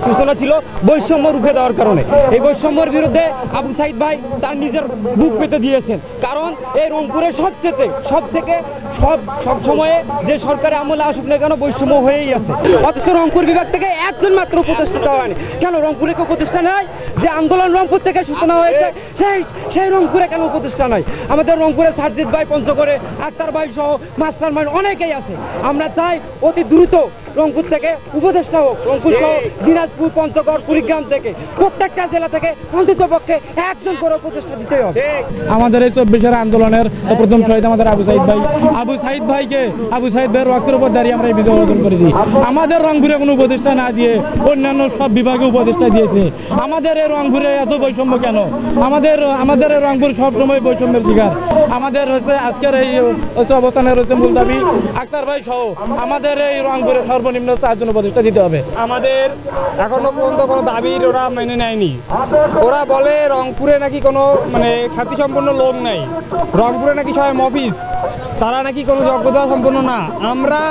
সূচনা ছিল বৈষম্য রুখে দেওয়ার কারণে। এই বৈষম্যের বিরুদ্ধে আবু সাইদ ভাই তার নিজের বুক পেতে দিয়েছেন, কারণ এই রংপুরে সব সময়ে যে সরকারের আমলে আসুক না কেন বৈষম্য হয়েই আছে। অথচ রংপুর বিভাগ থেকে একজন মাত্র উপদেষ্টা দেওয়া হয়নি। কেন রংপুরে কেউ উপদেষ্টা নাই? যে আন্দোলন রংপুর থেকে সূচনা হয়েছে সেই রংপুরে কেন উপদেষ্টা নাই? আমাদের রংপুরে সার্জিৎ ভাই, পঞ্চগড়ে আক্তার ভাই সহ মাস্টার মাইন্ড অনেকেই আছে। আমরা চাই অতি দ্রুত রংপুর থেকে উপদেষ্টা হোক। রংপুর সহ দিনাজপুর, পঞ্চগড়, কুড়িগ্রাম থেকে প্রত্যেকটা জেলা থেকে অন্তত পক্ষে একজন করে উপদেষ্টা দিতে হবে। আমাদের এই 24-এর আন্দোলনের প্রথম শহীদ আমাদের আবু সাইদ ভাইকে আবু সাইদ ভাইয়ের রক্তের উপর দাঁড়িয়ে আমরা এই বিজয় অর্জন করেছি। আমাদের রংপুরে কোনো উপদেষ্টা না দিয়ে অন্যান্য সব বিভাগে উপদেষ্টা দিয়েছে। আমাদের এই রংপুরে এত বৈষম্য কেন? আমাদের এই রংপুর সবসময় বৈষম্যের শিকার। আমাদের হচ্ছে আজকের এই অবস্থানের হচ্ছে মূল দাবি আক্তার ভাই সহ আমাদের এই রংপুরে সর্বনিম্ন 4 জন উপদেষ্টা দিতে হবে। আমাদের এখনো পর্যন্ত কোনো দাবির ওরা মেনে নেয়নি। ওরা বলে রংপুরে নাকি কোনো খ্যাতিসম্পন্ন লোক নাই, রংপুরে নাকি সবাই মফিস, তারা নাকি কোনো যোগ্যতা সম্পন্ন না। আমরা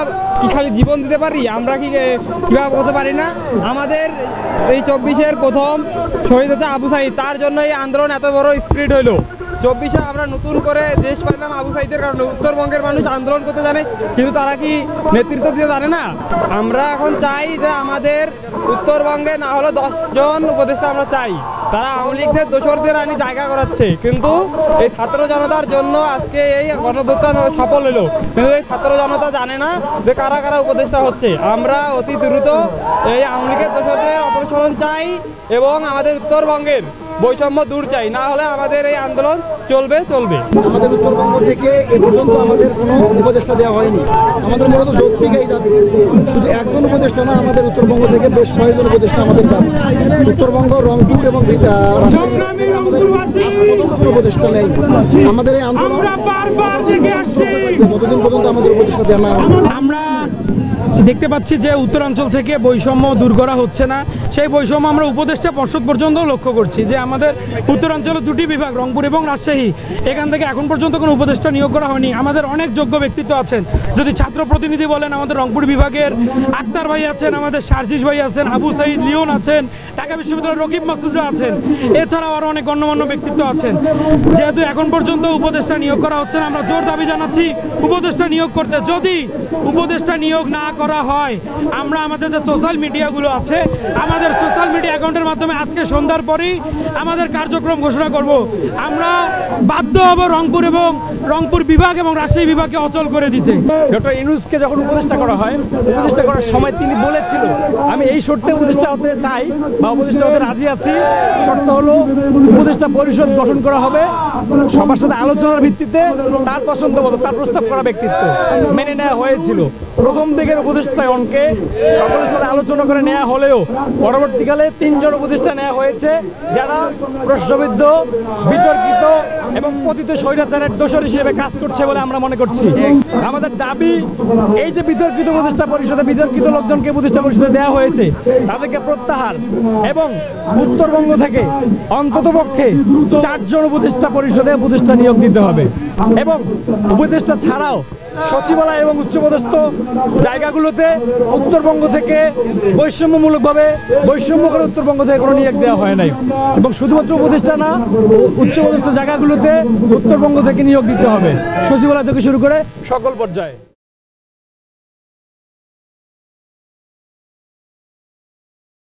কি খালি জীবন দিতে পারি? আমরা কি কিভাবে হতে পারি না? আমাদের এই 24-এর প্রথম শহীদ হচ্ছে আবু সাইদ, তার জন্য এই আন্দোলন এত বড় স্পিরিট হইলো। 24-এ আমরা নতুন করে দেশ পাইলাম আবু সাইদের কারণে। উত্তরবঙ্গের মানুষ আন্দোলন করতে জানে, কিন্তু তারা কি নেতৃত্ব দিতে জানে না? আমরা এখন চাই যে আমাদের উত্তরবঙ্গে না হলে 10 জন উপদেষ্টা আমরা চাই। তারা আওয়ামী লীগদের দোসরদের আইনি জায়গা করাচ্ছে, কিন্তু এই ছাত্র জনতার জন্য আজকে এই গণঅভ্যুত্থান সফল হলো। কিন্তু এই ছাত্র জনতা জানে না যে কারা কারা উপদেষ্টা হচ্ছে। আমরা অতি দ্রুত এই আওয়ামী লীগের দোসরদের অপসারণ চাই এবং আমাদের উত্তরবঙ্গের বৈষম্য দূর চাই, না হলে আমাদের এই আন্দোলন চলবে। আমাদের উত্তরবঙ্গ থেকে এ পর্যন্ত আমাদের কোনো উপদেষ্টা দেওয়া হয়নি। আমাদের মূলত যৌক্তিক এই দাবি, শুধু একজন উপদেষ্টা না, আমাদের উত্তরবঙ্গ থেকে বেশ কয়েকজন উপদেষ্টা আমাদের দাবি। উত্তরবঙ্গ, রংপুর এবং আমাদের কোনো উপদেষ্টা নেই। আমাদের এই আন্দোলন যতদিন পর্যন্ত আমাদের উপদেষ্টা দেওয়া না হবে। আমরা দেখতে পাচ্ছি যে উত্তরাঞ্চল থেকে বৈষম্য দূর করা হচ্ছে না। সেই বৈষম্য আমরা উপদেষ্টা পর্ষদ পর্যন্ত লক্ষ্য করছি যে আমাদের উত্তরাঞ্চলে 2টি বিভাগ, রংপুর এবং রাজশাহী, এখান থেকে এখন পর্যন্ত কোনো উপদেষ্টা নিয়োগ করা হয়নি। আমাদের অনেক যোগ্য ব্যক্তিত্ব আছেন। যদি ছাত্র প্রতিনিধি বলেন, আমাদের রংপুর বিভাগের আক্তার ভাই আছেন, আমাদের সার্জিস ভাই আছেন, আবু সাইদ লিওন আছেন, ঢাকা বিশ্ববিদ্যালয়ের রকিব মাসুদরা আছেন, এছাড়াও আরও অনেক গণ্যমান্য ব্যক্তিত্ব আছেন। যেহেতু এখন পর্যন্ত উপদেষ্টা নিয়োগ করা হচ্ছে না, আমরা জোর দাবি জানাচ্ছি উপদেষ্টা নিয়োগ করতে। যদি উপদেষ্টা নিয়োগ না করা হয়, আমরা আমাদের যে সোশ্যাল মিডিয়াগুলো আছে, আমাদের সোশ্যাল মিডিয়া অ্যাকাউন্টের মাধ্যমে আজকে সন্ধ্যার পরেই আমাদের কার্যক্রম ঘোষণা করব। আমরা বাধ্য হব রংপুর বিভাগ এবং রাজশাহী বিভাগকে অচল করে দিতে। ডক্টর ইউনূসকে যখন উপদেষ্টা করা হয়, উপদেষ্টা করার সময় তিনি বলেছিল, আমি এই শর্তে উপদেষ্টা হতে চাই বা উপদেষ্টা হতে রাজি আছি। শর্ত হলো উপদেষ্টা পরিষদ গঠন করা হবে সবার সাথে আলোচনার ভিত্তিতে, তার পছন্দ মতো তার প্রস্তাব করা ব্যক্তিত্ব মেনে নেওয়া হয়েছিল। প্রথম দিকের উপদেষ্টাগণকে সকলের সাথে আলোচনা করে নেওয়া হলেও পরবর্তীকালে 3 জন উপদেষ্টা নেওয়া হয়েছে যারা প্রশ্নবিদ্ধ, বিতর্কিত এবং পতিত স্বৈরাচারের দোষর হিসেবে কাজ করছে বলে আমরা মনে করছি। আমাদের দাবি, এই যে বিতর্কিত উপদেষ্টা পরিষদে বিতর্কিত লোকজনকে উপদেষ্টা পরিষদে দেওয়া হয়েছে, তাদেরকে প্রত্যাহার এবং উত্তরবঙ্গ থেকে অন্ততপক্ষে 4 জন উপদেষ্টা পরিষদে উপদেষ্টা নিয়োগ দিতে হবে। এবং উপদেষ্টা ছাড়াও সচিবালয় এবং উচ্চপদস্থ জায়গাগুলোতে উত্তরবঙ্গ থেকে বৈষম্য করে উত্তরবঙ্গ থেকে কোনো নিয়োগ দেওয়া হয় নাই। এবং শুধুমাত্র উপদেষ্টা না, উচ্চপদস্থ জায়গাগুলোতে উত্তরবঙ্গ থেকে নিয়োগ দিতে হবে, সচিবালয় থেকে শুরু করে সকল পর্যায়ে।